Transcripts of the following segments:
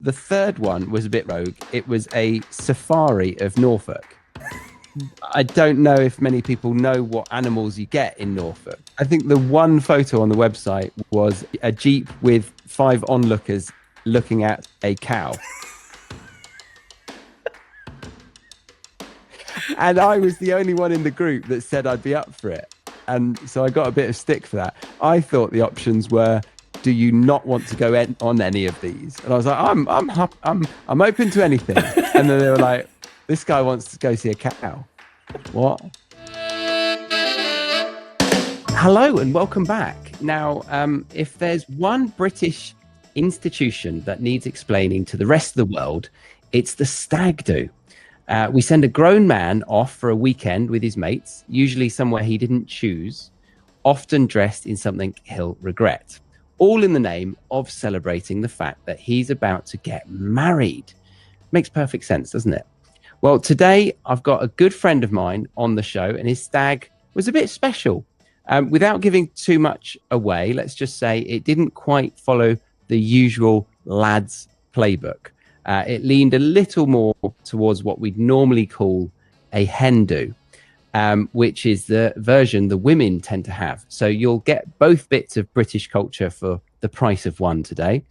the third one was a bit rogue. It was a safari of Norfolk. I don't know if many people know what animals you get in Norfolk. I think the one photo on the website was a Jeep with 5 onlookers looking at a cow. And I was the only one in the group that said I'd be up for it. And so I got a bit of stick for that. I thought the options were, do you not want to go on any of these? And I was like, I'm open to anything. And then they were like, this guy wants to go see a cow. What? Hello and welcome back. Now, if there's one British institution that needs explaining to the rest of the world, it's the stag do. We send a grown man off for a weekend with his mates, usually somewhere he didn't choose, often dressed in something he'll regret, all in the name of celebrating the fact that he's about to get married. Makes perfect sense, doesn't it? Well, today I've got a good friend of mine on the show, and his stag was a bit special. Without giving too much away, let's just say it didn't quite follow the usual lads playbook. It leaned a little more towards what we'd normally call a hen do, which is the version the women tend to have. So you'll get both bits of British culture for the price of one today.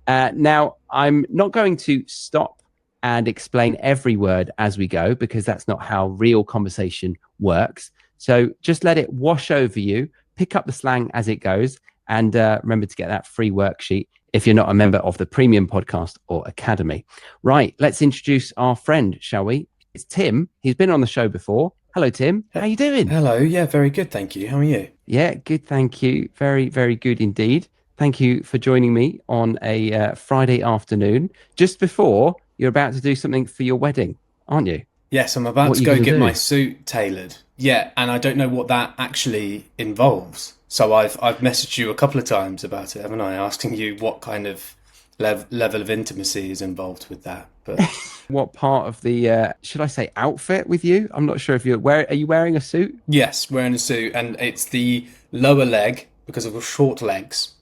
Now, I'm not going to stop and explain every word as we go, because that's not how real conversation works. So just let it wash over you, pick up the slang as it goes, and remember to get that free worksheet if you're not a member of the Premium Podcast or Academy. Right, let's introduce our friend, shall we? It's Tim. He's been on the show before. Hello, Tim. How you doing? Hello. Yeah, very good. Thank you. How are you? Yeah, good. Thank you. Very, very good indeed. Thank you for joining me on a Friday afternoon, just before you're about to do something for your wedding, aren't you? Yes, I'm about What are to you go going get to my do? suit tailored. Yeah, and I don't know what that actually involves. So I've messaged you a couple of times about it, haven't I? Asking you what kind of level of intimacy is involved with that. But What part of the, should I say, outfit with you? I'm not sure if are you wearing a suit? yes, wearing a suit, and it's the lower leg because of the short legs,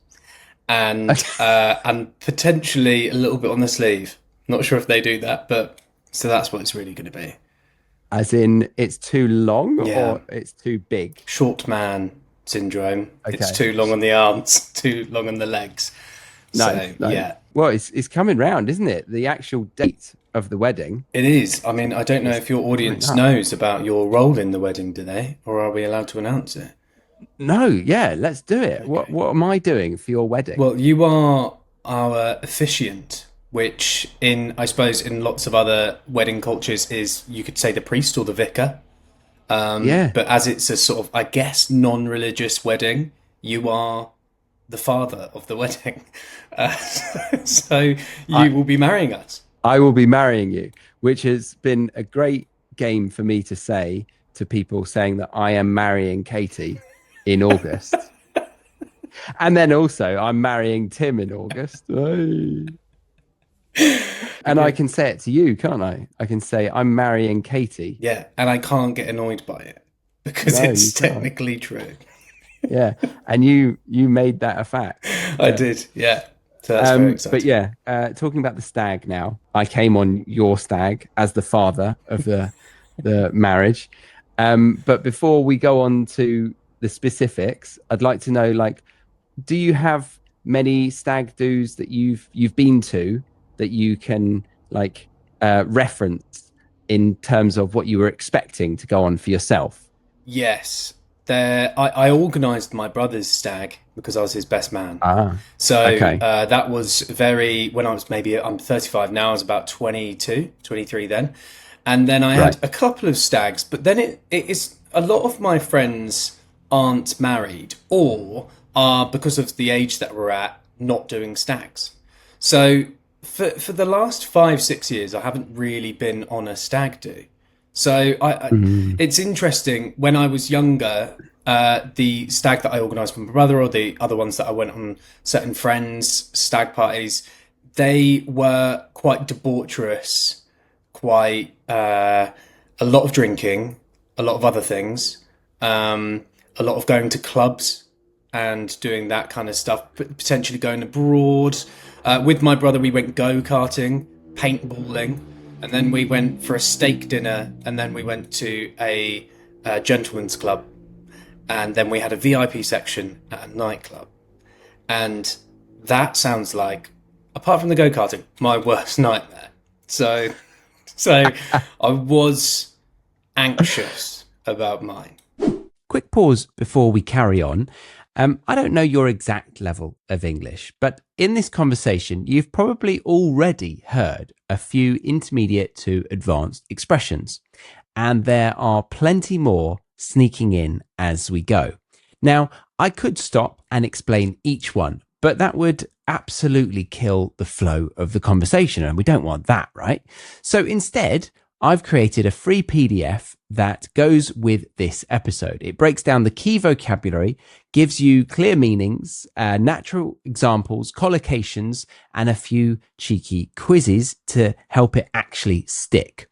and potentially a little bit on the sleeve. Not sure if they do that, but so that's what it's really going to be. As in, it's too long Yeah. or it's too big? Short man syndrome. It's Okay. too long on the arms, too long on the legs. Nice, So nice. yeah, Well, it's coming round, isn't it? The actual date of the wedding it is. I mean, I don't know is if your coming audience up. knows about your role in the wedding, do they? Or are we allowed to announce it? No, yeah, let's do it. What Okay. what am I doing for your wedding? Well, you are our officiant, which in I suppose in lots of other wedding cultures is you could say the priest or the vicar. Yeah. But as it's a sort of I guess non-religious wedding, you are the father of the wedding. Uh, so I you will be marrying us. I will be marrying you, which has been a great game for me to say to people saying that I am marrying Katie in August. And then also I'm marrying Tim in August. Hey. And I Okay. can say it to you, can't I? I can say I'm marrying Katie. Yeah, and I can't get annoyed by it because No, you it's can't. technically true. Yeah. And you made that a fact. I Yeah. did, yeah. So that's very But exciting. yeah, talking about the stag now, I came on your stag as the father of the marriage. But before we go on to the specifics, I'd like to know, like, do you have many stag do's that you've been to that you can like reference in terms of what you were expecting to go on for yourself? Yes, I organised my brother's stag because I was his best man. Ah, So okay, that was very, when I was maybe, I'm 35 now, I was about 22, 23 then. And then I had right. a couple of stags, but then it is a lot of my friends aren't married or are, because of the age that we're at, not doing stags. So for the last 5, 6 years, I haven't really been on a stag do. So Mhm. it's interesting. When I was younger, the stag that I organised for my brother, or the other ones that I went on certain friends' stag parties, they were quite debaucherous, quite a lot of drinking, a lot of other things, a lot of going to clubs. and doing that kind of stuff, potentially going abroad. With my brother, we went go-karting, paintballing, and then we went for a steak dinner, and then we went to a gentleman's club, and then we had a VIP section at a nightclub. And that sounds like, apart from the go-karting, my worst nightmare. So I was anxious about mine. Quick pause before we carry on. I don't know your exact level of English, but in this conversation, you've probably already heard a few intermediate to advanced expressions, and there are plenty more sneaking in as we go. Now, I could stop and explain each one, but that would absolutely kill the flow of the conversation, and we don't want that, right? So instead, I've created a free PDF that goes with this episode. It breaks down the key vocabulary, gives you clear meanings, natural examples, collocations, and a few cheeky quizzes to help it actually stick.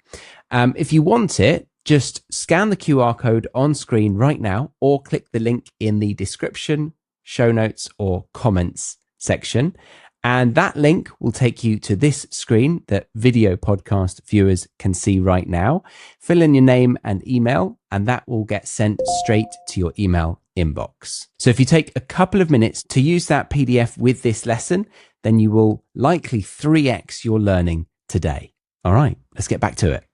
If you want it, just scan the QR code on screen right now, or click the link in the description, show notes, or comments section. And that link will take you to this screen that video podcast viewers can see right now. Fill in your name and email, and that will get sent straight to your email inbox. So if you take a couple of minutes to use that PDF with this lesson, then you will likely 3x your learning today. All right, let's get back to it.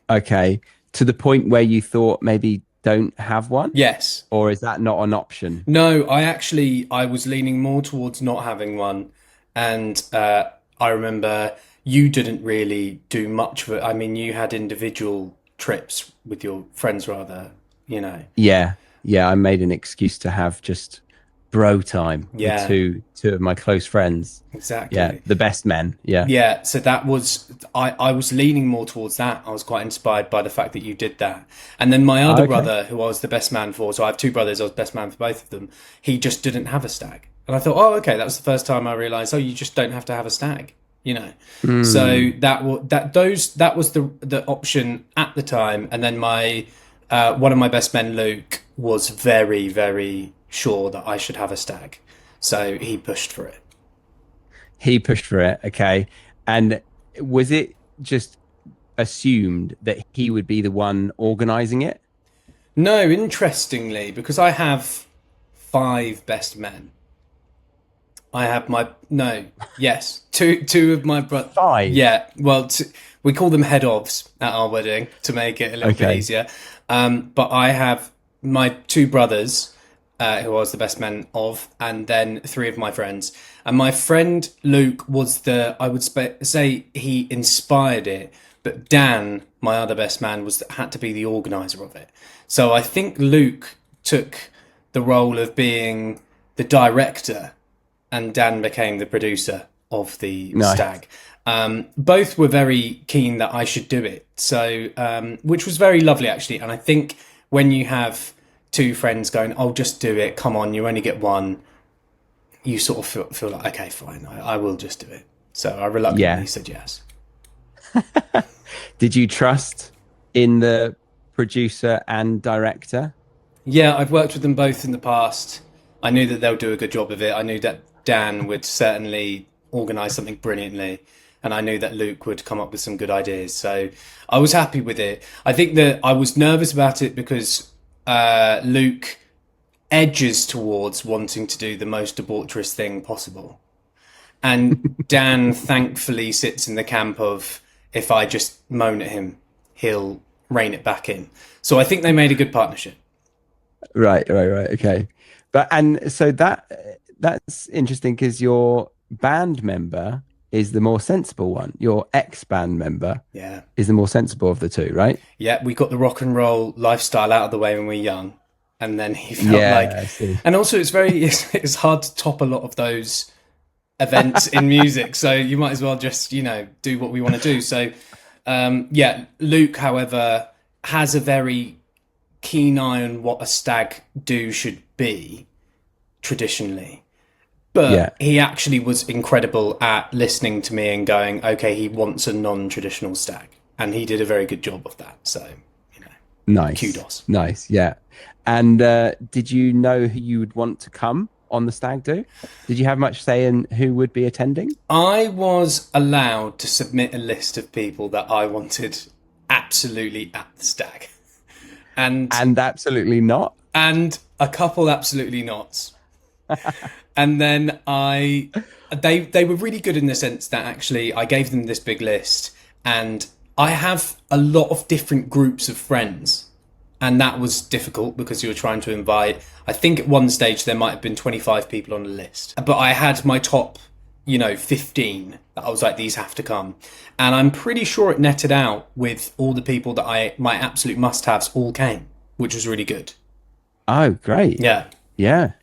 Okay, to the point where you thought maybe don't have one? Yes. Or is that not an option? No, I was leaning more towards not having one. And I remember you didn't really do much of it. I mean, you had individual trips with your friends rather, you know. Yeah. I made an excuse to have just bro time with two of my close friends. Exactly. Yeah, the best men. Yeah, so that was, I was leaning more towards that. I was quite inspired by the fact that you did that. And then my other brother, who I was the best man for, so I have two brothers, I was best man for both of them, he just didn't have a stag. And I thought, oh, okay, that was the first time I realised, oh, you just don't have to have a stag, you know. So that was the option at the time. And then my one of my best men, Luke, was very, very sure that I should have a stag, so he pushed for it. Okay. And was it just assumed that he would be the one organising it? No, interestingly, because I have 5 best men. I have two of my brothers. 5? Yeah, well, we call them head ofs at our wedding to make it a little bit easier. But I have my 2 brothers, who I was the best man of, and then 3 of my friends. And my friend Luke was I would say he inspired it, but Dan, my other best man, had to be the organizer of it. So I think Luke took the role of being the director, and Dan became the producer of the stag. Both were very keen that I should do it, so which was very lovely actually. And I think when you have 2 friends going, "Oh, just do it, come on, you only get one," you sort of feel like, okay, fine, I will just do it. So I reluctantly said yes. Did you trust in the producer and director? Yeah, I've worked with them both in the past. I knew that they'll do a good job of it. I knew that Dan would certainly organise something brilliantly, and I knew that Luke would come up with some good ideas. So I was happy with it. I think that I was nervous about it because Luke edges towards wanting to do the most debaucherous thing possible. And Dan thankfully sits in the camp of, if I just moan at him, he'll rein it back in. So I think they made a good partnership. Right. Okay. And so that's interesting because your band member is the more sensible one. Your ex-band member is the more sensible of the 2, right? Yeah, we got the rock and roll lifestyle out of the way when we were young. And then he felt I see. And also it's hard to top a lot of those events in music. So you might as well just, do what we want to do. So, Luke, however, has a very keen eye on what a stag do should be traditionally. But he actually was incredible at listening to me and going, okay, he wants a non-traditional stag. And he did a very good job of that. So, Nice, Kudos. nice, yeah. And did you know who you would want to come on the stag do? Did you have much say in who would be attending? I was allowed to submit a list of people that I wanted absolutely at the stag, and And absolutely not. a couple absolutely not. And then they were really good in the sense that actually I gave them this big list, and I have a lot of different groups of friends, and that was difficult because you were trying to invite. I think at one stage there might have been 25 people on the list, but I had my top, 15 that I was like, these have to come, and I'm pretty sure it netted out with all the people that my absolute must-haves all came, which was really good. Oh, great. Yeah. Yeah.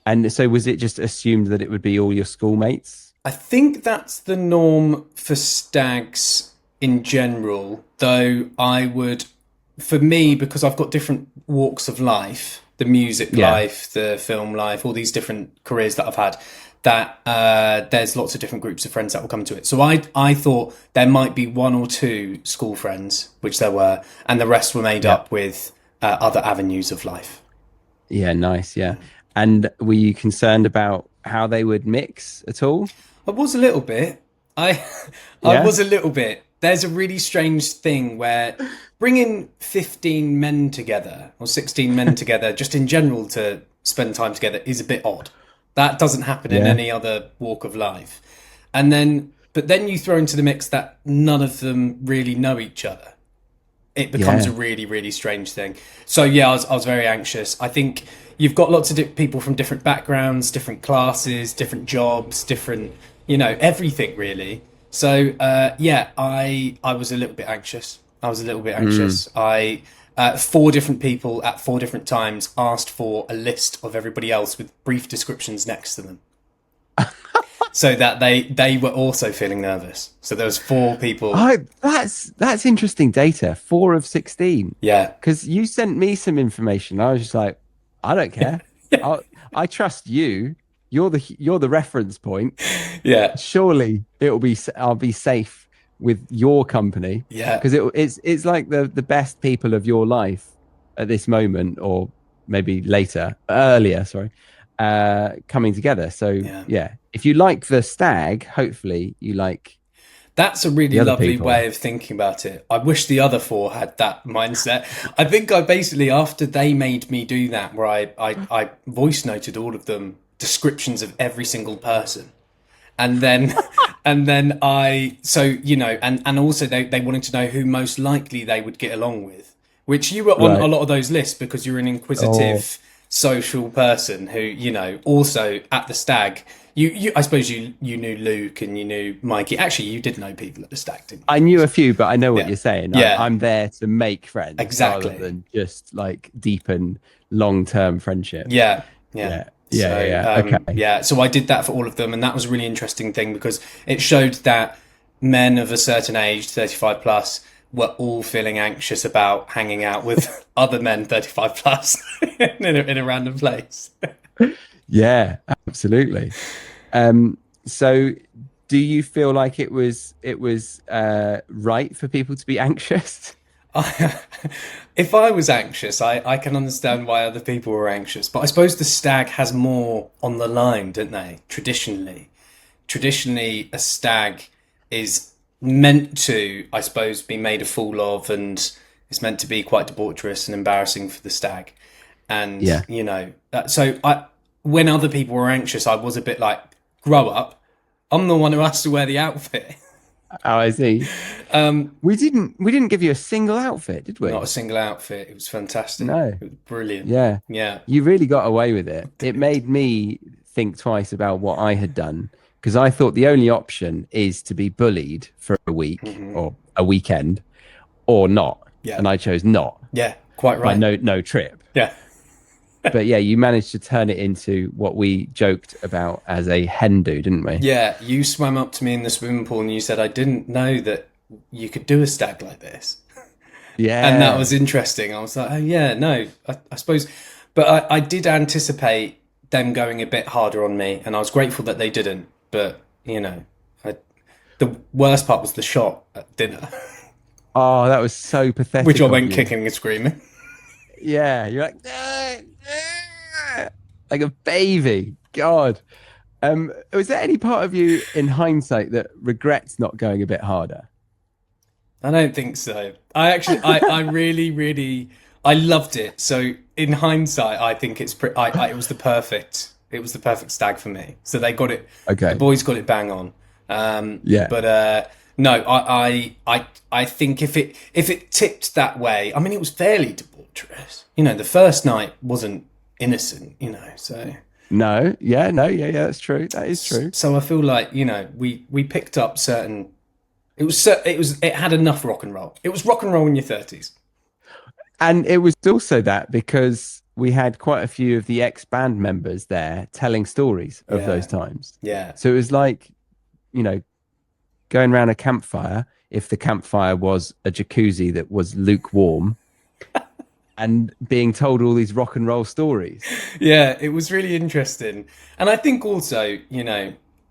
And so was it just assumed that it would be all your schoolmates? I think that's the norm for stags in general, though for me, because I've got different walks of life, the music Yeah. life, the film life, all these different careers that I've had, that there's lots of different groups of friends that will come to it. So I thought there might be one or two school friends, which there were, and the rest were made Yeah. up with other avenues of life. Yeah, nice. Yeah. And were you concerned about how they would mix at all? I was a little bit. I I Yeah. was a little bit. There's a really strange thing where bringing 15 men together or 16 men together just in general to spend time together is a bit odd. That doesn't happen in Yeah. any other walk of life. But then you throw into the mix that none of them really know each other. It becomes a Yeah. really, really strange thing. So yeah, I was very anxious. I think you've got lots of people from different backgrounds, different classes, different jobs, different, everything really. So yeah, I was a little bit anxious. I was a little bit anxious. I four different people at four different times asked for a list of everybody else with brief descriptions next to them, so that they were also feeling nervous. So there was four people. Oh, that's interesting data. 4 of 16. Yeah, Because you sent me some information. I was just like, I don't care. I trust you. You're the reference point. yeah, Surely I'll be safe with your company yeah. because it's like the best people of your life at this moment, or maybe earlier, sorry, coming together. So Yeah. yeah, if you like the stag, hopefully you like That's a the really other lovely people. way of thinking about it. I wish the other four had that mindset. I think I basically, after they made me do that, where I voice noted all of them descriptions of every single person. And then, and then and also they wanted to know who most likely they would get along with, which you were on a Right. lot of those lists because you're an Oh, inquisitive social person who, also at the stag, I suppose you knew Luke and you knew Mikey. Actually, you did know people at the stag, didn't I knew a few, but I know what you? you're saying. Yeah, I'm there to make friends rather exactly. than just like deepen long-term friendships. Yeah, yeah. Yeah. Yeah. Yeah. So Yeah. Okay. yeah, so I did that for all of them, and that was a really interesting thing because it showed that men of a certain age, 35 plus, were all feeling anxious about hanging out with other men 35 plus in a random place. Yeah, absolutely. So do you feel like it was right for people to be anxious? If I was anxious, I can understand why other people were anxious, but I suppose the stag has more on the line, don't they? Traditionally, a stag is meant to, I suppose, be made a fool of, and it's meant to be quite debaucherous and embarrassing for the stag. And Yeah. when other people were anxious, I was a bit like, "Grow up! I'm the one who has to wear the outfit." Oh, I see. We didn't give you a single outfit, did Not a we? single outfit. It was fantastic. No. It was brilliant. Yeah. Yeah. You really got away with it. It made me think twice about what I had done because I thought the only option is to be bullied for a week or a weekend or not. Yeah. And I chose not. Yeah. Quite Like right. no trip. Yeah. But yeah, you managed to turn it into what we joked about as a hen do, didn't we? Yeah. You swam up to me in the swimming pool and you said, "I didn't know that you could do a stag like this." And that Yeah. was interesting. I was like, "Oh, yeah, no, I suppose." But I did anticipate them going a bit harder on me, and I was grateful that they didn't. But, the worst part was the shot at dinner. Oh, that was so which I pathetic of went you. kicking and screaming. Yeah, you're like, "Ah, ah," like a baby. God. Was there any part of you in hindsight that regrets not going a bit harder? I don't think so. I really, really, I loved it. So in hindsight, I think it's pretty. It was the perfect. It was the perfect stag for me. So they got it. The Okay. boys got it bang on. Yeah. But no, I think if it tipped that way, I mean, it was fairly debaucherous. You know, the first night wasn't innocent. You know, so No. Yeah. No. Yeah. Yeah. That's true. That is true. so I feel like we picked up certain. It had enough rock and roll. It was rock and roll in your 30s. And it was also that because we had quite a few of the ex-band members there telling stories of those Yeah, times. yeah. So it was like, you know, going around a campfire, if the campfire was a jacuzzi that was lukewarm, and being told all these rock and roll stories. Yeah, it was really interesting. And I think also,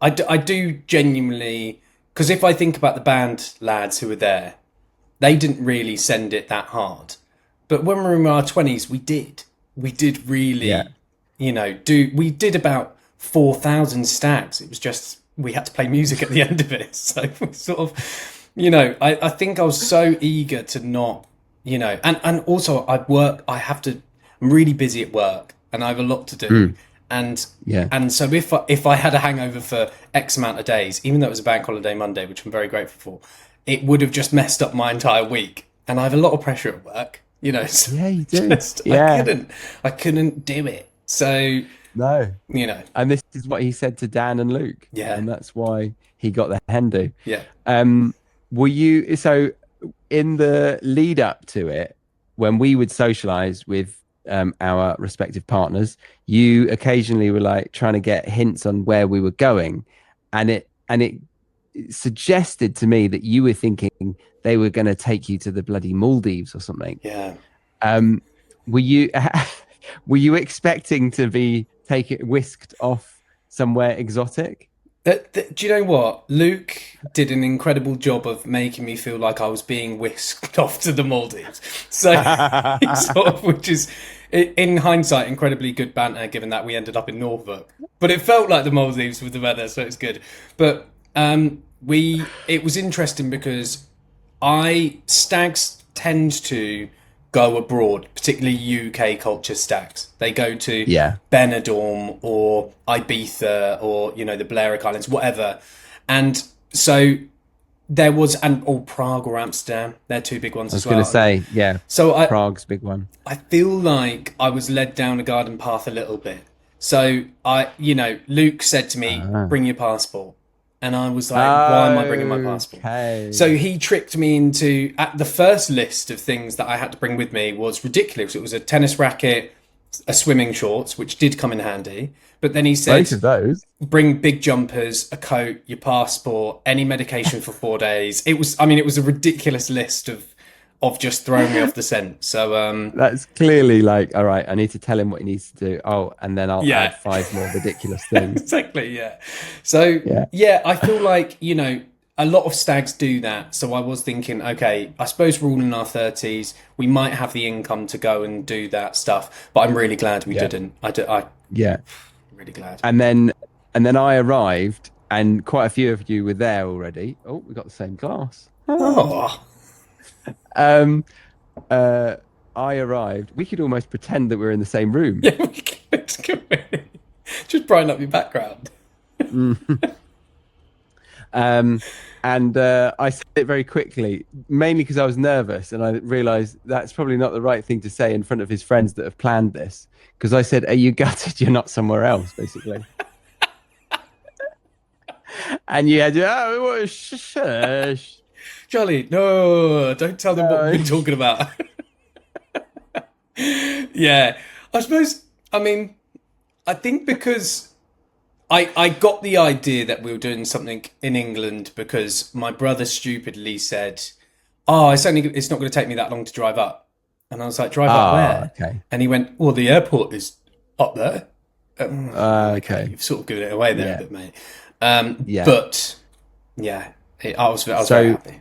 I do genuinely, because if I think about the band lads who were there, they didn't really send it that hard. But when we were in our 20s, we did. We did Yeah. really, we did about 4,000 stags. It was just, we had to play music at the end of it. So we sort of, I think I was so eager to not, and also I'm really busy at work and I have a lot to do. Mm, And yeah. and so if I had a hangover for X amount of days, even though it was a bank holiday Monday, which I'm very grateful for, it would have just messed up my entire week. And I have a lot of pressure at work, so Yeah, you do. just Yeah. I couldn't do it. So No. you know, And this is what he said to Dan and Luke. yeah, And that's why he got the hen do. yeah, Um, were you so in the lead up to it, when we would socialize with our respective partners, you occasionally were like trying to get hints on where we were going, and it suggested to me that you were thinking they were going to take you to the bloody Maldives or something. yeah. Um, were you were you expecting to be taken whisked off somewhere exotic? Do you know what? Luke did an incredible job of making me feel like I was being whisked off to the Maldives. So, which is, in hindsight, incredibly good banter, given that we ended up in Norfolk. But it felt like the Maldives with the weather, so it's good. But it was interesting because stags tend to go abroad, particularly UK culture stags. They go to Yeah. Benidorm or Ibiza or the Balearic Islands, whatever. And so there was or Prague or Amsterdam. They're two big ones I as was going to well. say, yeah, So Prague's a big one. I feel like I was led down a garden path a little bit. So Luke said to me, Ah. "Bring your passport." And I was like, why am I bringing my passport? So Okay. he tricked me into at the first list of things that I had to bring with me was ridiculous. It was a tennis racket, a swimming shorts, which did come in handy. But then he Both said, of those. bring big jumpers, a coat, your passport, any medication for 4 days. It was a ridiculous list of just throwing me off the scent. So That's clearly like, all right, I need to tell him what he needs to do. Oh, and then I'll yeah. add five more ridiculous things. Exactly, yeah. So, Yeah. yeah, I feel like, a lot of stags do that. So I was thinking, okay, I suppose we're all in our 30s. We might have the income to go and do that stuff. But I'm really glad we Yeah. didn't. I'm Yeah. really glad. And then I arrived and quite a few of you were there already. Oh, we got the same glass. Oh, Um, uh, I arrived. We could almost pretend that we're in the same room. yeah, we could. Just brighten up your background. Um, and I said it very quickly, mainly because I was nervous, and I realised that's probably not the right thing to say in front of his friends that have planned this. Because I said, "Are you gutted you're not somewhere else?" Basically, and you had to, oh, shush. Charlie, no, don't tell them what we've been talking about. Yeah, I suppose, I think because I got the idea that we were doing something in England because my brother stupidly said, "Oh, it's not going to take me that long to drive up," and I was like, "Drive up Ah, where?" okay, And he went, "Well, the airport is up there." Okay, okay, you've sort of given it away there a yeah, bit, mate. yeah. But yeah, I was very So, happy.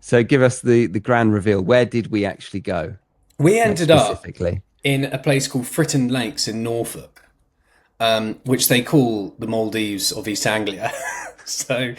So give us the grand reveal. Where did we actually go? We Like ended up specifically. in a place called Fritton Lakes in Norfolk, which they call the Maldives of East Anglia. So,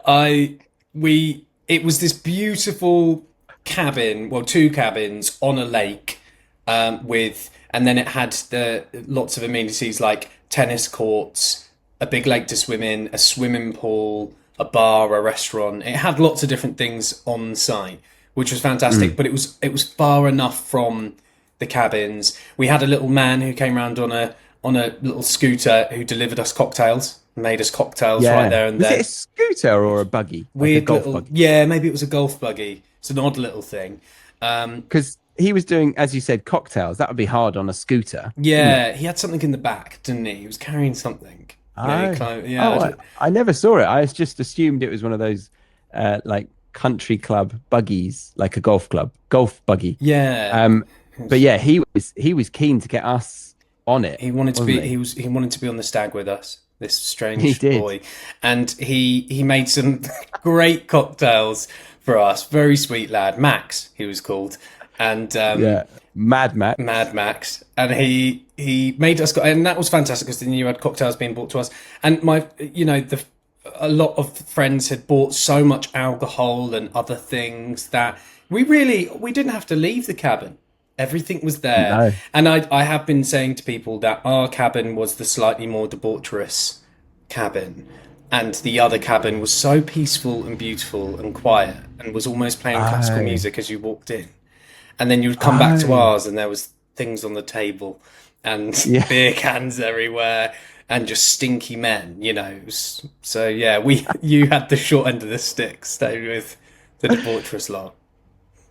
I we it was this beautiful cabin, well, two cabins on a lake, and then it had the lots of amenities like tennis courts, a big lake to swim in, a swimming pool, a bar, a restaurant. It had lots of different things on site, which was fantastic. Mm. But it was far enough from the cabins. We had a little man who came around on a little scooter who delivered us cocktails, made us cocktails right Yeah. there and Was it a then. scooter or a buggy? Like a Weird golf little, buggy? yeah, maybe it was a golf buggy. It's an odd little thing. Because he was doing, as you said, cocktails. That would be hard on a scooter, wouldn't it? Yeah, he had something in the back, didn't he? He was carrying something. Yeah, Oh, yeah. oh, I never saw it. I just assumed it was one of those like country club buggies, like a golf buggy. Yeah. Um, but yeah, he was keen to get us on it, He wanted to wasn't be he? he wanted to be on the stag with us, this He strange did. boy. And he made some great cocktails for us. Very sweet lad. Max, he was called. And Yeah, Mad Mad Max. Max, and he made us, and that was fantastic because then you had cocktails being brought to us, and the a lot of friends had bought so much alcohol and other things that we didn't have to leave the cabin. Everything was there, No. and I have been saying to people that our cabin was the slightly more debaucherous cabin, and the other cabin was so peaceful and beautiful and quiet, and was almost playing classical Oh, music as you walked in. And then you'd come back to oh, ours and there was things on the table and yeah, beer cans everywhere and just stinky men. So yeah, we you had the short end of the stick, stayed with the debaucherous lot.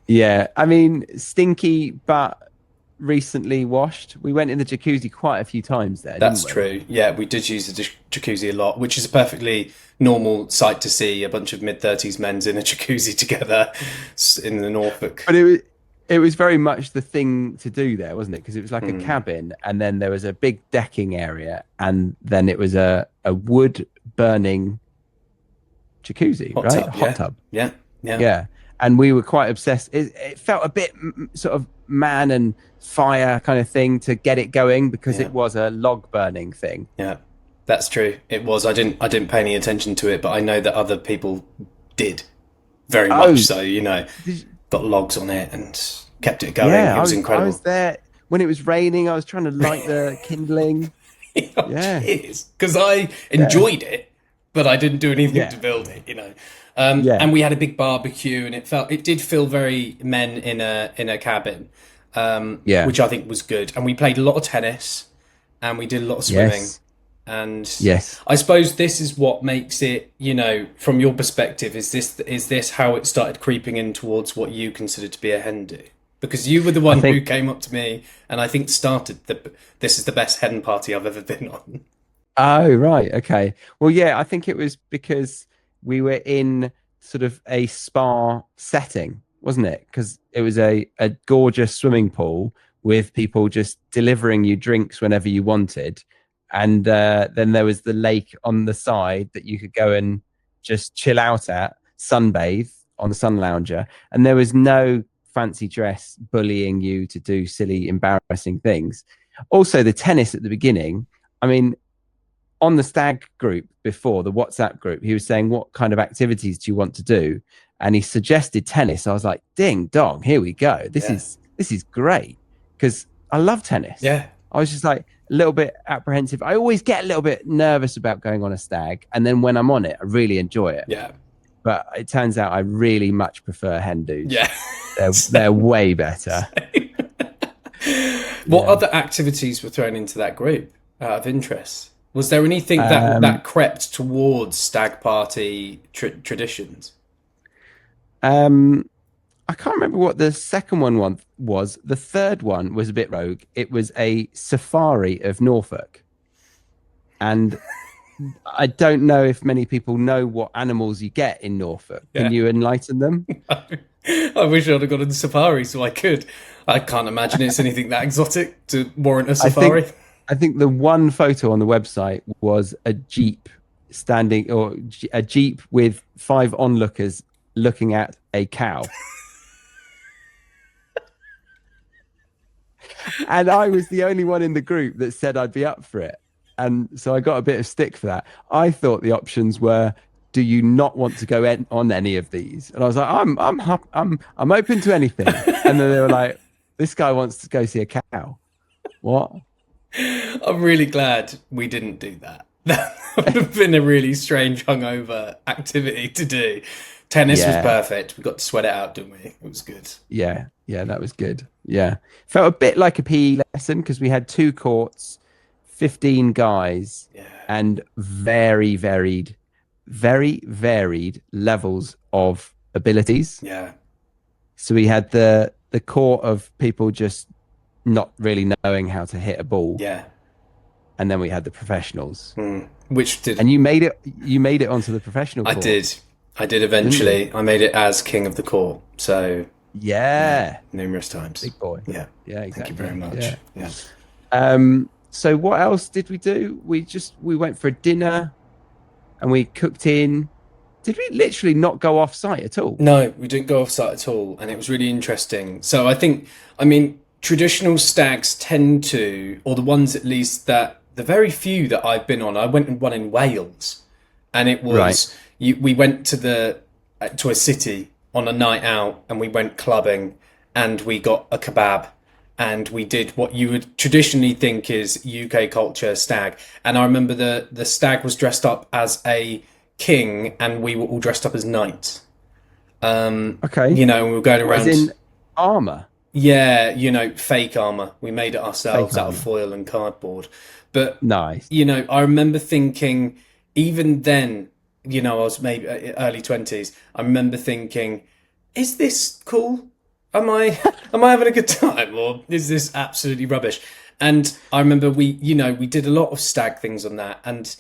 yeah. I mean, stinky, but recently washed. We went in the jacuzzi quite a few times there, That's didn't we? true. Yeah, we did use the jacuzzi a lot, which is a perfectly normal sight to see. A bunch of mid-30s men's in a jacuzzi together in the Norfolk. But it was very much the thing to do there, wasn't it? Because it was like a cabin, and then there was a big decking area, and then it was a wood burning jacuzzi, Hot right? A tub, hot yeah, tub. yeah, yeah, Yeah. And we were quite obsessed. It felt a bit sort of man and fire kind of thing to get it going because yeah. it was a log burning thing. Yeah, that's true. It was. I didn't pay any attention to it, but I know that other people did very much Oh, so. did, Got logs on it and kept it going. yeah, It I was was I was incredible. there when it was raining. I was trying to light the kindling. Oh, Yeah, cheers, because I yeah, enjoyed it, but I didn't do anything to yeah, build it. yeah, And we had a big barbecue, and it did feel very men in a cabin, yeah. which I think was good. And we played a lot of tennis, and we did a lot of swimming. Yes, And yes. I suppose this is what makes it, from your perspective, is this how it started creeping in towards what you consider to be a hen do? Because you were the I one who think. came up to me and I think started this is the best hen party I've ever been on. Oh, right. Okay. Well, yeah, I think it was because we were in sort of a spa setting, wasn't it? Because it was a gorgeous swimming pool with people just delivering you drinks whenever you wanted. And then there was the lake on the side that you could go and just chill out at, sunbathe on the sun lounger. And there was no fancy dress bullying you to do silly, embarrassing things. Also, the tennis at the beginning. I mean, on the stag group before the WhatsApp group, he was saying, what kind of activities do you want to do? And he suggested tennis. I was like, ding dong, here we go. This Yeah. is this is great because I love tennis. Yeah. I was just like a little bit apprehensive. I always get a little bit nervous about going on a stag, and then when I'm on it, I really enjoy it. Yeah. But it turns out I really much prefer hen dos. Yeah. They're way better. What Yeah. other activities were thrown into that group out of interest? Was there anything that Um, crept towards stag party traditions? um, I can't remember what the second one was. The third one was a bit rogue. It was a safari of Norfolk. And I don't know if many people know what animals you get in Norfolk. Can Yeah. you enlighten them? I wish I'd have gone on safari so I could. I can't imagine it's anything that exotic to warrant a I think safari. I think the one photo on the website was a jeep standing or a jeep with five onlookers looking at a cow. And I was the only one in the group that said I'd be up for it. And so I got a bit of stick for that. I thought the options were, do you not want to go on any of these? And I was like, I'm open to anything. And then they were like, this guy wants to go see a cow. What? I'm really glad we didn't do that. That would have been a really strange hungover activity to do. Tennis was perfect. We got to sweat it out, didn't we? It was good. Yeah, that was good. Yeah. Felt a bit like a PE lesson because we had 2 courts, 15 guys, and very varied levels of abilities. Yeah. So we had the court of people just not really knowing how to hit a ball. Yeah. And then we had the professionals. Which did. And you made it onto the professional court. I did eventually. I made it as king of the court. So numerous times. Big boy. Yeah. Yeah, exactly. Thank you very much. Yeah. So what else did we do? We went for a dinner and we cooked in. Did we literally not go off site at all? No, we didn't go off site at all, and it was really interesting. So traditional stags tend to, or the ones at least that, the very few that I've been on, I went and one in Wales, and it was, we went to a city on a night out, and we went clubbing, and we got a kebab, and we did what you would traditionally think is UK culture stag. And I remember the stag was dressed up as a king, and we were all dressed up as knights. Okay. We were going around. As in armor? Yeah, fake armor. We made it ourselves out of foil and cardboard. But, nice. I remember thinking, even then, I was maybe early 20s, I remember thinking, is this cool? Am I having a good time, or is this absolutely rubbish? And I remember we did a lot of stag things on that, and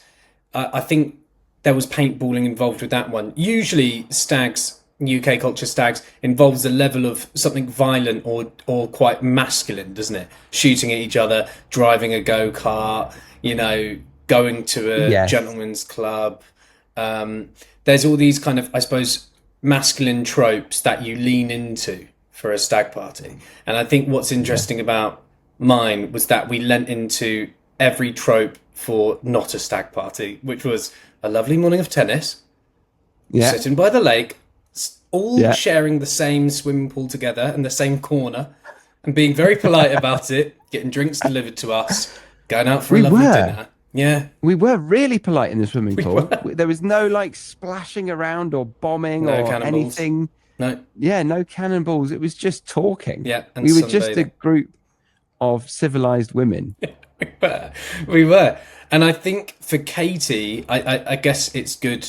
I think there was paintballing involved with that one. Usually stags, UK culture stags, involves a level of something violent or quite masculine, doesn't it? Shooting at each other, driving a go-kart, going to a gentleman's club. There's all these kind of, I suppose, masculine tropes that you lean into for a stag party. And I think what's interesting about mine was that we lent into every trope for not a stag party, which was a lovely morning of tennis, sitting by the lake, all sharing the same swimming pool together and the same corner, and being very polite about it, getting drinks delivered to us, going out for a lovely dinner. Yeah. We were really polite in the swimming pool. There was no splashing around or bombing or anything. No. Yeah, no cannonballs. It was just talking. Yeah. And we were just a group of civilized women. We were. And I think for Katie, I guess it's good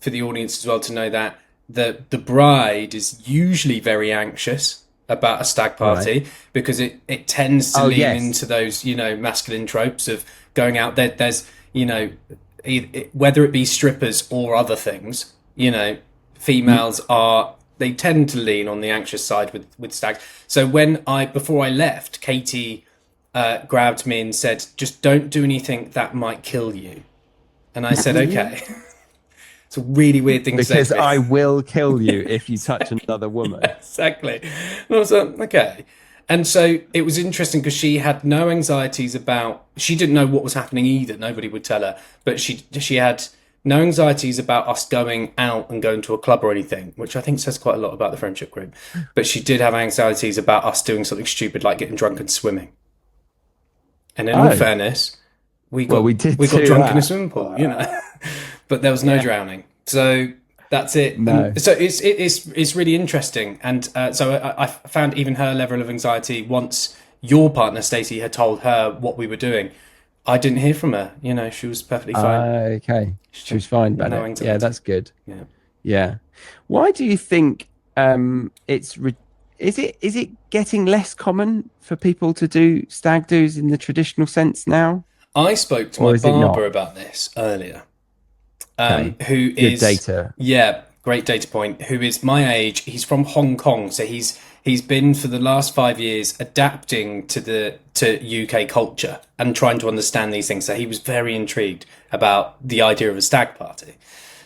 for the audience as well to know that the bride is usually very anxious about a stag party because it tends to lean into those, masculine tropes of going out there. There's, whether it be strippers or other things, females they tend to lean on the anxious side with stags. So before I left, Katie grabbed me and said, just don't do anything that might kill you. And I said, okay. It's a really weird thing to say. Because I will kill you if you touch another woman. Exactly. And I was like, okay. And so it was interesting because she had no anxieties she didn't know what was happening either. Nobody would tell her. But she had no anxieties about us going out and going to a club or anything, which I think says quite a lot about the friendship group. But she did have anxieties about us doing something stupid like getting drunk and swimming. And in all fairness, we got drunk in a swimming pool, but there was no drowning. So that's it. No. So it's really interesting. And so I found even her level of anxiety once your partner, Stacey, had told her what we were doing. I didn't hear from her. She was perfectly fine. Okay. She was fine about it. Yeah, that's good. Yeah. Yeah. Why do you think is it getting less common for people to do stag do's in the traditional sense now? I spoke to my barber about this earlier. Who is good data? Yeah, great data point. Who is my age? He's from Hong Kong, so he's been for the last 5 years adapting to UK culture and trying to understand these things. So he was very intrigued about the idea of a stag party.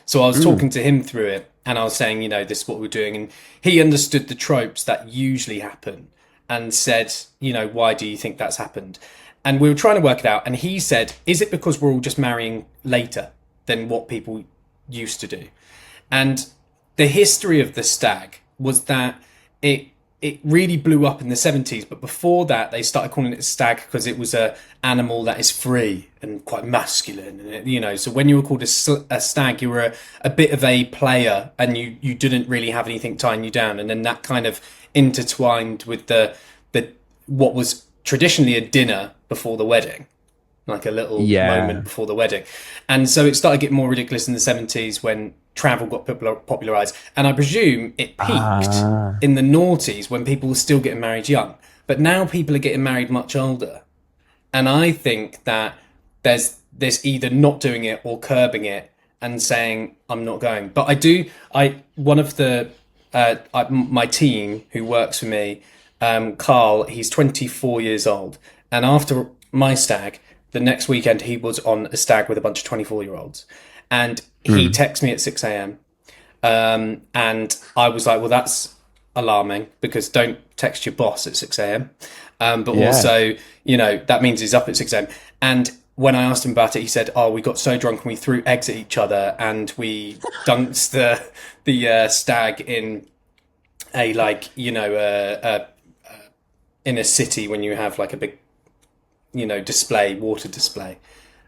So I was talking to him through it, and I was saying, this is what we're doing, and he understood the tropes that usually happen, and said, why do you think that's happened? And we were trying to work it out, and he said, is it because we're all just marrying later than what people used to do? And the history of the stag was that it really blew up in the 70s, but before that they started calling it stag because it was a animal that is free and quite masculine, and so when you were called a stag, you were a bit of a player, and you didn't really have anything tying you down. And then that kind of intertwined with the what was traditionally a dinner before the wedding, like a little moment before the wedding. And so it started getting more ridiculous in the 70s when travel got popularized. And I presume it peaked in the noughties when people were still getting married young. But now people are getting married much older. And I think that there's either not doing it or curbing it and saying, I'm not going. But one of my team who works for me, Carl, he's 24 years old. And after my stag, the next weekend he was on a stag with a bunch of 24-year-olds. And he texted me at 6 a.m. And I was like, well, that's alarming, because don't text your boss at 6 a.m. But also, that means he's up at 6 a.m. And when I asked him about it, he said, we got so drunk and we threw eggs at each other, and we dunked the stag in in a city when you have like a big, water display.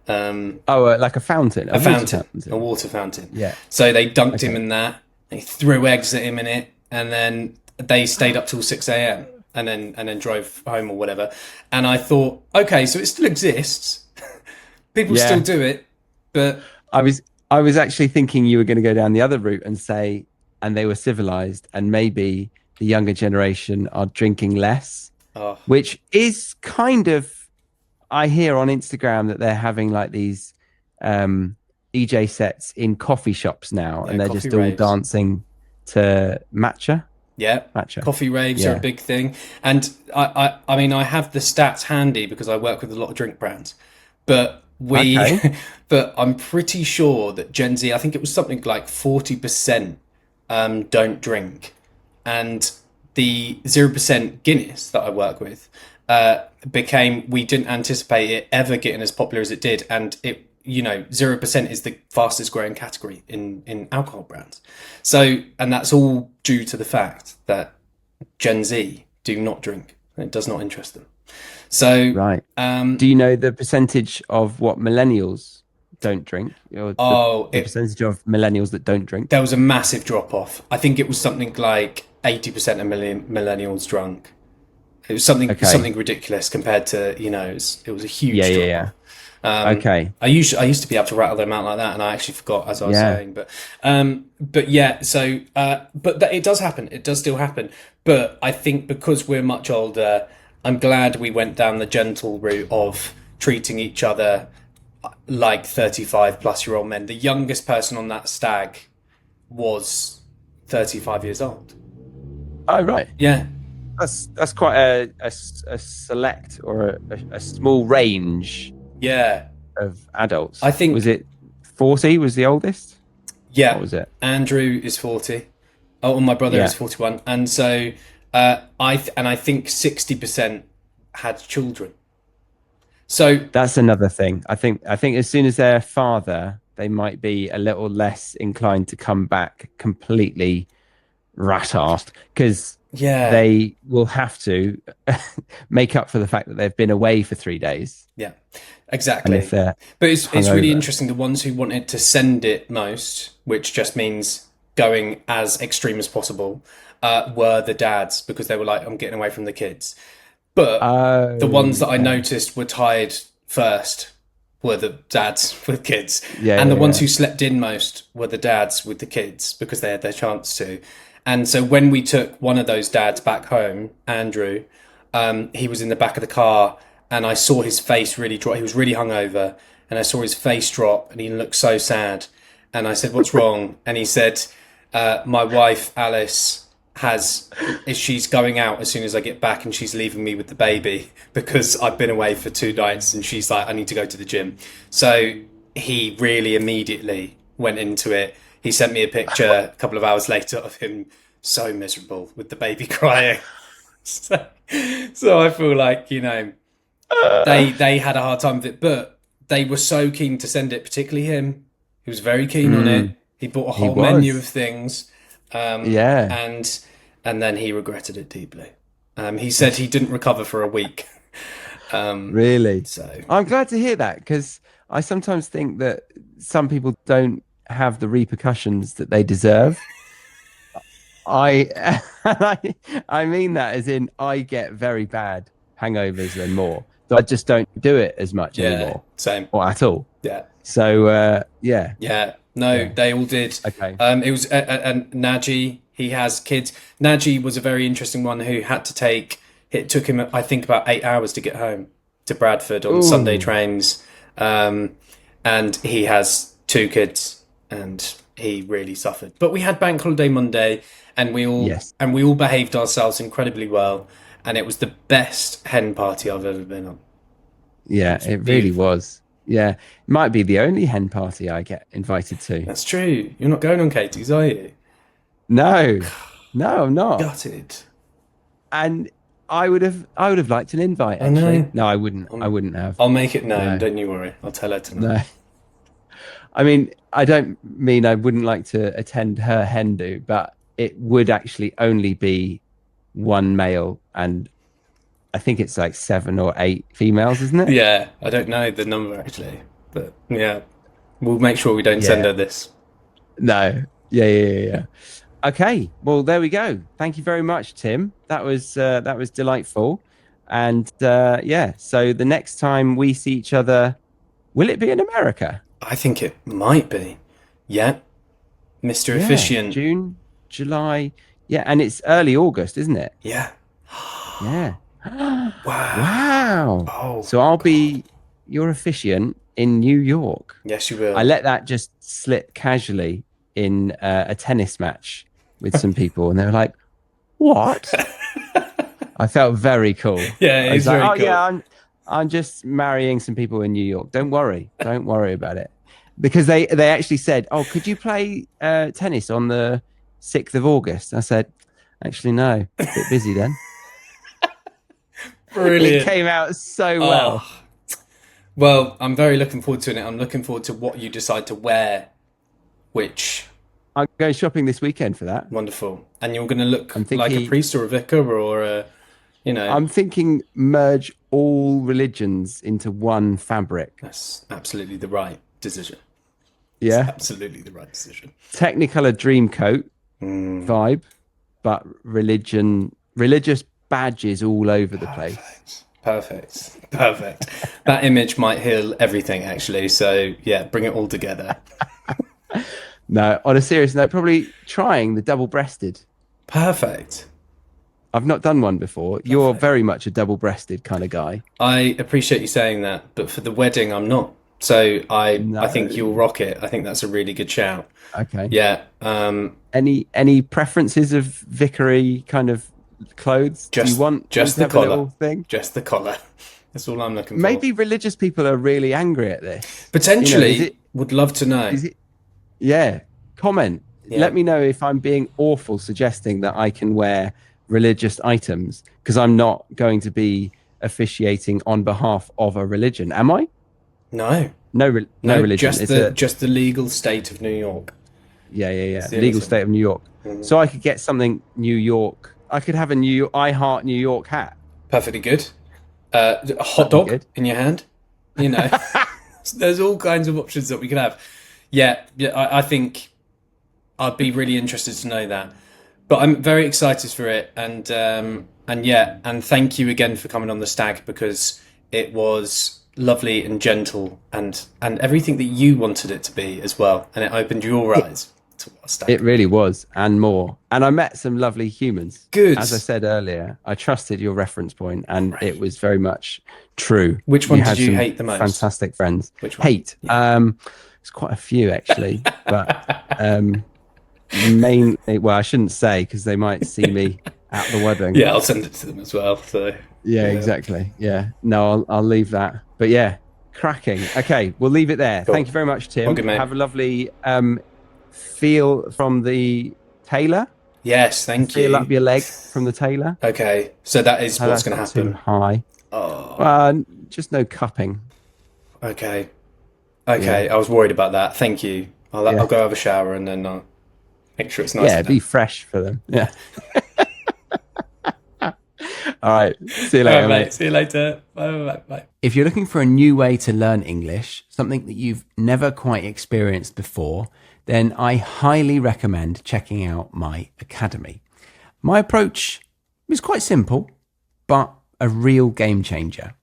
Like a fountain, a water fountain. Yeah. So they dunked him in that. They threw eggs at him in it, and then they stayed up till 6 a.m. and then drove home or whatever. And I thought, okay, so it still exists. People still do it, but I was actually thinking you were going to go down the other route and say, and they were civilized, and maybe the younger generation are drinking less, which is kind of, I hear on Instagram that they're having like these DJ sets in coffee shops now, and they're just all dancing to matcha. Yeah, matcha. Coffee raves are a big thing. And I mean, I have the stats handy because I work with a lot of drink brands, but but I'm pretty sure that Gen Z, I think it was something like 40% don't drink. And the 0% Guinness that I work with we didn't anticipate it ever getting as popular as it did. And 0% is the fastest growing category in alcohol brands. So, and that's all due to the fact that Gen Z do not drink, and it does not interest them. So, right. Do you know the percentage of what millennials don't drink? Or the percentage of millennials that don't drink? There was a massive drop off. I think it was something like 80% of millennials drunk. It was something ridiculous compared to, it was a huge drop off. I used to be able to rattle them out like that, and I actually forgot as I was saying. But it does happen. It does still happen. But I think because we're much older, I'm glad we went down the gentle route of treating each other like 35-plus-year-old men. The youngest person on that stag was 35 years old. Oh, right. Yeah. That's quite a select or a small range. Yeah. Of adults. I think, was it 40 was the oldest? Yeah. What was it? Andrew is 40. Oh, and my brother is 41. And so I think 60% had children. So that's another thing. I think as soon as they're a father, they might be a little less inclined to come back completely rat-arsed, because they will have to make up for the fact that they've been away for 3 days. Yeah, exactly. But it's really interesting. The ones who wanted to send it most, which just means going as extreme as possible, were the dads, because they were like, I'm getting away from the kids. But the ones that I noticed were tired first were the dads with kids. And the ones who slept in most were the dads with the kids, because they had their chance to. And so when we took one of those dads back home, Andrew, he was in the back of the car, and I saw his face really drop. He was really hungover, and I saw his face drop, and he looked so sad. And I said, what's wrong? And he said, my wife, Alice, she's going out as soon as I get back, and she's leaving me with the baby because I've been away for 2 nights, and she's like, I need to go to the gym. So he really immediately went into it. he sent me a picture a couple of hours later of him so miserable with the baby crying. So, so I feel like, you know, they had a hard time with it, but they were so keen to send it, particularly him. He was very keen on it. He bought a He whole menu was. of things, Yeah. and then he regretted it deeply. He said he didn't recover for a week. Really? So I'm glad to hear that because I sometimes think that some people don't have the repercussions that they deserve. I, I mean that as in I get very bad hangovers and more. So I just don't do it as much yeah, anymore same. or at all. Yeah, So yeah, yeah. No, yeah. they all did. Okay. It was and Naji. He has kids. Naji was a very interesting one who had to take. It took him, I think, about 8 hours to get home to Bradford on Sunday Ooh, trains. And he has two kids, and he really suffered. But we had Bank Holiday Monday, and yes. we all behaved ourselves incredibly well, and it was the best hen party I've ever been on. It Yeah, was it really beautiful. was. Yeah, might be the only hen party I get invited to. That's true. You're not going on Katie's, are you? No, no, I'm not. Gutted. And I would have liked an invite I actually. know. No, I wouldn't. I wouldn't have. I'll make it known. No, Don't you worry. I'll tell her tonight. no. I mean, I don't mean I wouldn't like to attend her hen do, but it would actually only be one male, and I think it's like 7 or 8 females, isn't it? Yeah, I don't know the number actually, but yeah, we'll make sure we don't send Yeah. her this. No. Yeah, yeah, yeah, yeah. Okay. Well, there we go. Thank you very much, Tim. That was delightful. And yeah, so the next time we see each other, will it be in America? I think it might be. Yeah, Mr. Yeah, Efficient. June, July. Yeah, and it's early August, isn't it? Yeah. Yeah. Wow. Wow. Oh So I'll God. be your officiant in New York. Yes, you I will. let that just slip casually in a tennis match with some people, and they were like, "What?" I felt very cool. Yeah, I it was is like, very "Oh yeah, cool. I'm just marrying some people in New York. Don't worry about it." Because they actually said, "Oh, could you play tennis on the 6th of August?" I said, "Actually, no, bit busy then." It Brilliant. came out so well. Oh, well, I'm very looking forward to it. I'm looking forward to what you decide to wear, which I'm going shopping this weekend for that. wonderful. And you're going to look I'm like a thinking priest or a vicar or a, you know, I'm thinking merge all religions into one fabric. that's absolutely the right decision. It's Yeah. absolutely the right decision. Technicolor dream coat Mm, vibe, but religious badges all over the place. perfect. Perfect. Perfect. That image might heal everything, actually. So, yeah, bring it all together. No, on a serious note, probably trying the double-breasted. Perfect. I've not done one before. You're Perfect. very much a double-breasted kind of guy. I appreciate you saying that, but for the wedding, I'm not. So I think you'll No. rock it. I think that's a really good shout. Okay. Yeah. Any preferences of vicary kind of clothes? Do you want Just to the have a collar. little thing? Just the collar. That's all I'm looking for. Maybe religious people are really angry at this. You know, Potentially, would love to know. is it yeah, comment. Yeah. Let me know if I'm being awful suggesting that I can wear religious items because I'm not going to be officiating on behalf of a religion, am I? No. No No, religion. It's a just the legal state of New York. yeah, yeah, It's yeah. the only Legal thing. state of New York. So I could get something New York. I could have a New I Heart New York hat. Perfectly good. A hot That'd be dog good. in your hand. You know, there's all kinds of options that we could have. Yeah, yeah. I think I'd be really interested to know that. But I'm very excited for it, and yeah, and thank you again for coming on the Stag because it was lovely and gentle and everything that you wanted it to be as well, and it opened your eyes to what a It stag could really be. was, and more. And I met some lovely humans. Good. As I said earlier, I trusted your reference point, and it Great. was very much true. Which You one did had you some hate the most? fantastic friends. Which one? Hate. It's quite a few actually, but um, mainly. Well, I shouldn't say because they might see me at the wedding. Yeah, I'll send it to them as well. So Yeah, yeah, exactly. Yeah. No, I'll leave that. But yeah, cracking. Okay, we'll leave it there. Thank cool. you very much, All Tim. good, mate. Have a lovely feel from the tailor. Yes, thank Feel up you. your leg from the tailor. Okay, so that is So what's that's going to not too happen. high. Oh, Just no cupping. okay. Yeah. Okay, I was worried about that. Thank you. I'll Yeah. go have a shower and then I'll make sure it's nice Yeah. and Be done. fresh for them. Yeah. All right. See you All right, later, mate. mate. See you later. Bye, bye, bye. Bye. If you're looking for a new way to learn English, something that you've never quite experienced before, then I highly recommend checking out my academy. My approach is quite simple, but a real game changer.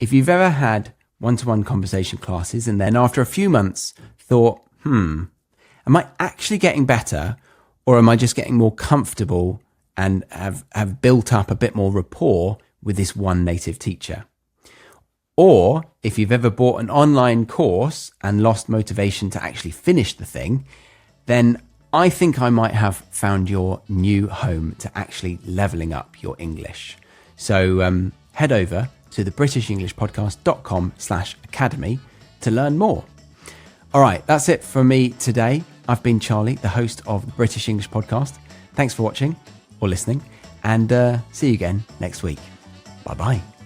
If you've ever had one-to-one conversation classes and then after a few months thought, am I actually getting better or am I just getting more comfortable and have built up a bit more rapport with this one native teacher? Or if you've ever bought an online course and lost motivation to actually finish the thing, then I think I might have found your new home to actually leveling up your English. So head over to thebritishenglishpodcast.com/academy to learn more. All right, that's it for me today. I've been Charlie, the host of the British English Podcast. Thanks for watching or listening, and see you again next week. Bye-bye.